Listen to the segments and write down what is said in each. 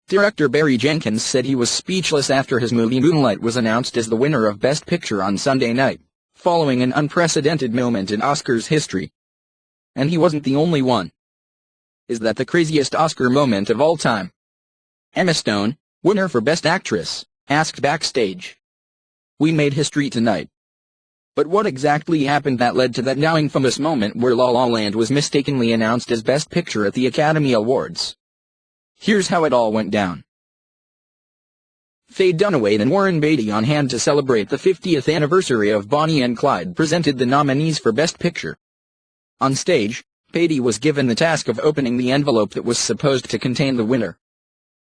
Director Barry Jenkins said he was speechless after his movie Moonlight was announced as the winner of Best Picture on Sunday night, following an unprecedented moment in Oscars history. And he wasn't the only one. Is that the craziest Oscar moment of all time? Emma Stone, winner for Best Actress, asked backstage. We made history tonight. But what exactly happened that led to that now infamous moment where La La Land was mistakenly announced as Best Picture at the Academy Awards? Here's how it all went down. Faye Dunaway and Warren Beatty, on hand to celebrate the 50th anniversary of Bonnie and Clyde, presented the nominees for Best Picture. On stage, Beatty was given the task of opening the envelope that was supposed to contain the winner.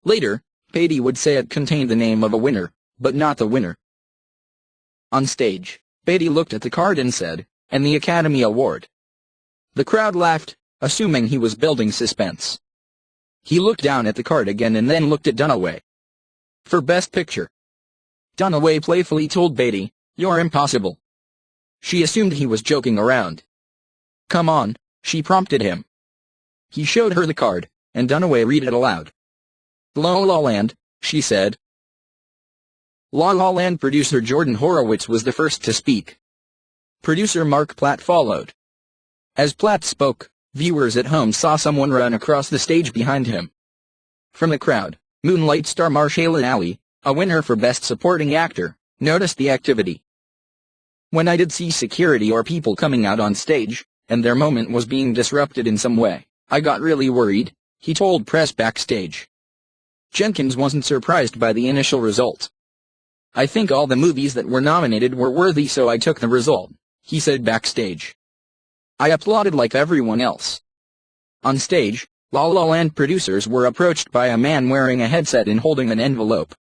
Later, Beatty would say it contained the name of a winner, but not the winner. On stage, Beatty looked at the card and said, "And the Academy Award." The crowd laughed, assuming he was building suspense. He looked down at the card again and then looked at Dunaway. For Best Picture. Dunaway playfully told Beatty, "You're impossible." She assumed he was joking around. "Come on," she prompted him. He showed her the card, and Dunaway read it aloud. "La La Land," she said. La La Land producer Jordan Horowitz was the first to speak. Producer Mark Platt followed. As Platt spoke, viewers at home saw someone run across the stage behind him. From the crowd, Moonlight star Mahershala Ali, a winner for Best Supporting Actor, noticed the activity. "When I did see security or people coming out on stage, and their moment was being disrupted in some way, I got really worried," he told press backstage. Jenkins wasn't surprised by the initial result. "I think all the movies that were nominated were worthy, so I took the result," he said backstage. "I applauded like everyone else." On stage, La La Land producers were approached by a man wearing a headset and holding an envelope.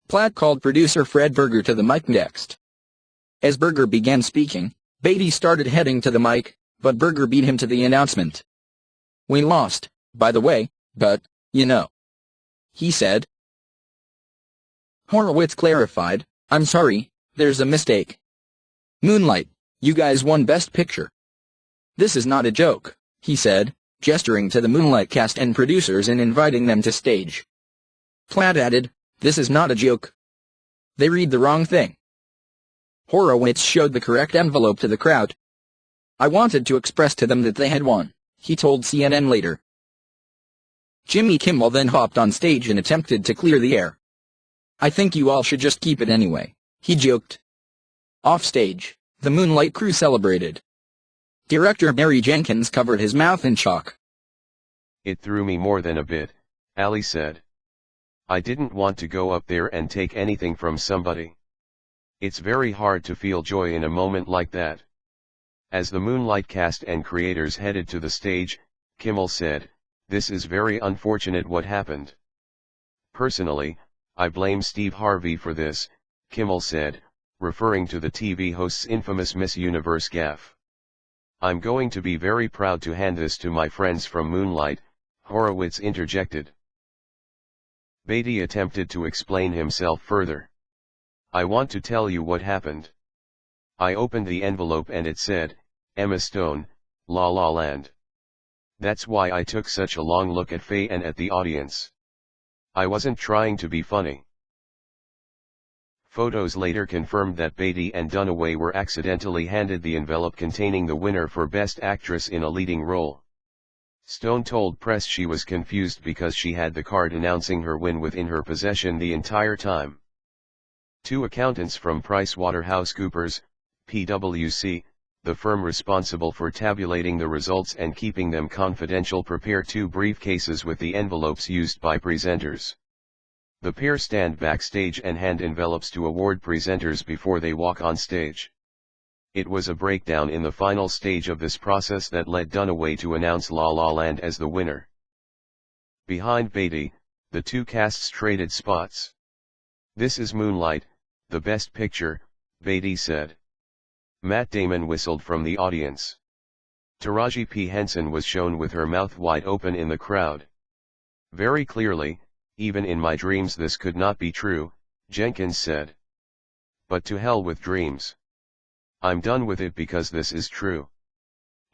Platt called producer Fred Berger to the mic next. As Berger began speaking, Beatty started heading to the mic, but Berger beat him to the announcement. "We lost, by the way, but, you know," he said. Horowitz clarified, "I'm sorry, there's a mistake. Moonlight, you guys won Best Picture. This is not a joke," he said, gesturing to the Moonlight cast and producers and inviting them to stage. Platt added, "This is not a joke. They read the wrong thing." Horowitz showed the correct envelope to the crowd. "I wanted to express to them that they had won," he told CNN later. Jimmy Kimmel then hopped on stage and attempted to clear the air. "I think you all should just keep it anyway," he joked. Off stage, the Moonlight crew celebrated. Director Barry Jenkins covered his mouth in chalk. "It threw me more than a bit," Ali said. "I didn't want to go up there and take anything from somebody. It's very hard to feel joy in a moment like that." As the Moonlight cast and creators headed to the stage, Kimmel said, "This is very unfortunate what happened. Personally, I blame Steve Harvey for this," Kimmel said, referring to the TV host's infamous Miss Universe gaffe. "I'm going to be very proud to hand this to my friends from Moonlight," Horowitz interjected. Beatty attempted to explain himself further. "I want to tell you what happened. I opened the envelope and it said, Emma Stone, La La Land. That's why I took such a long look at Faye and at the audience. I wasn't trying to be funny." Photos later confirmed that Beatty and Dunaway were accidentally handed the envelope containing the winner for Best Actress in a Leading Role. Stone told press she was confused because she had the card announcing her win within her possession the entire time. Two accountants from PricewaterhouseCoopers, PwC, the firm responsible for tabulating the results and keeping them confidential, prepared two briefcases with the envelopes used by presenters. The pair stand backstage and hand envelopes to award presenters before they walk on stage. It was a breakdown in the final stage of this process that led Dunaway to announce La La Land as the winner. Behind Beatty, the two casts traded spots. "This is Moonlight, the best picture," Beatty said. Matt Damon whistled from the audience. Taraji P. Henson was shown with her mouth wide open in the crowd. "Very clearly, even in my dreams this could not be true," Jenkins said. "But to hell with dreams. I'm done with it because this is true."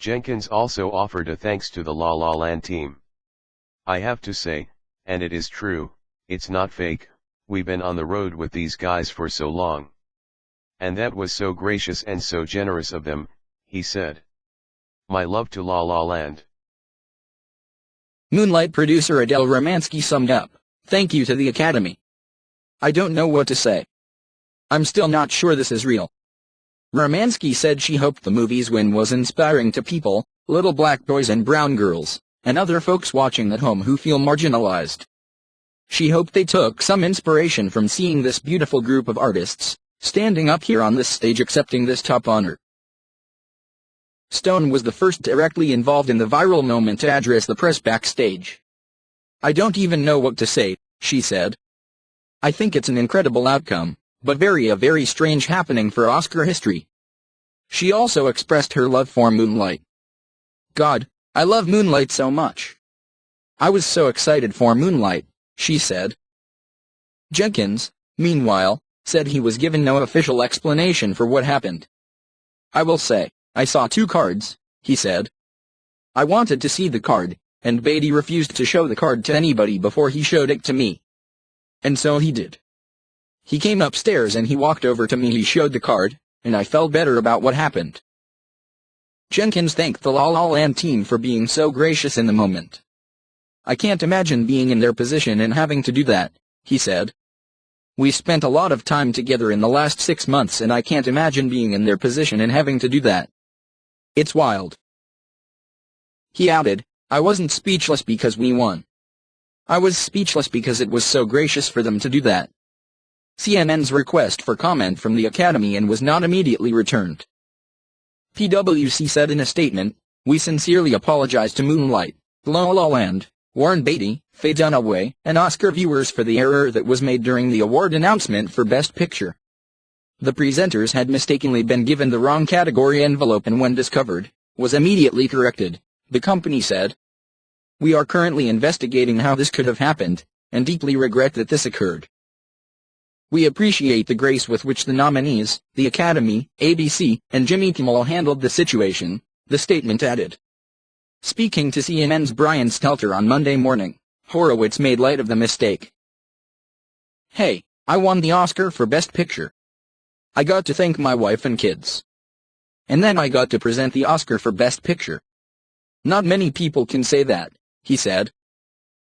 Jenkins also offered a thanks to the La La Land team. "I have to say, And it is true, it's not fake, we've been on the road with these guys for so long. And that was so gracious and so generous of them, he said. My love to La La Land. Moonlight producer Adele Romansky summed up, "Thank you to the Academy. I don't know what to say. I'm still not sure this is real." Romansky said she hoped the movie's win was inspiring to people, little black boys and brown girls, and other folks watching at home who feel marginalized. She hoped they took some inspiration from seeing this beautiful group of artists, standing up here on this stage accepting this top honor. Stone was the first directly involved in the viral moment to address the press backstage. "I don't even know what to say," she said. "I think it's an incredible outcome, but a very strange happening for Oscar history." She also expressed her love for Moonlight. "God, I love Moonlight so much. I was so excited for Moonlight," she said. Jenkins, meanwhile, said he was given no official explanation for what happened. "I will say, I saw 2 cards," he said. "I wanted to see the card, and Beatty refused to show the card to anybody before he showed it to me. And so he did. He came upstairs and he walked over to me, he showed the card, and I felt better about what happened." Jenkins thanked the La La Land team for being so gracious in the moment. "I can't imagine being in their position and having to do that," he said. "We spent a lot of time together in the last 6 months and I can't imagine being in their position and having to do that. It's wild." He added, "I wasn't speechless because we won. I was speechless because it was so gracious for them to do that." CNN's request for comment from the Academy and was not immediately returned. PwC said in a statement, "We sincerely apologize to Moonlight, La La Land, Warren Beatty, Faye Dunaway, and Oscar viewers for the error that was made during the award announcement for Best Picture. The presenters had mistakenly been given the wrong category envelope and when discovered, was immediately corrected," the company said. "We are currently investigating how this could have happened, and deeply regret that this occurred. We appreciate the grace with which the nominees, the Academy, ABC, and Jimmy Kimmel handled the situation," the statement added. Speaking to CNN's Brian Stelter on Monday morning, Horowitz made light of the mistake. "Hey, I won the Oscar for Best Picture. I got to thank my wife and kids. And then I got to present the Oscar for Best Picture. Not many people can say that," he said.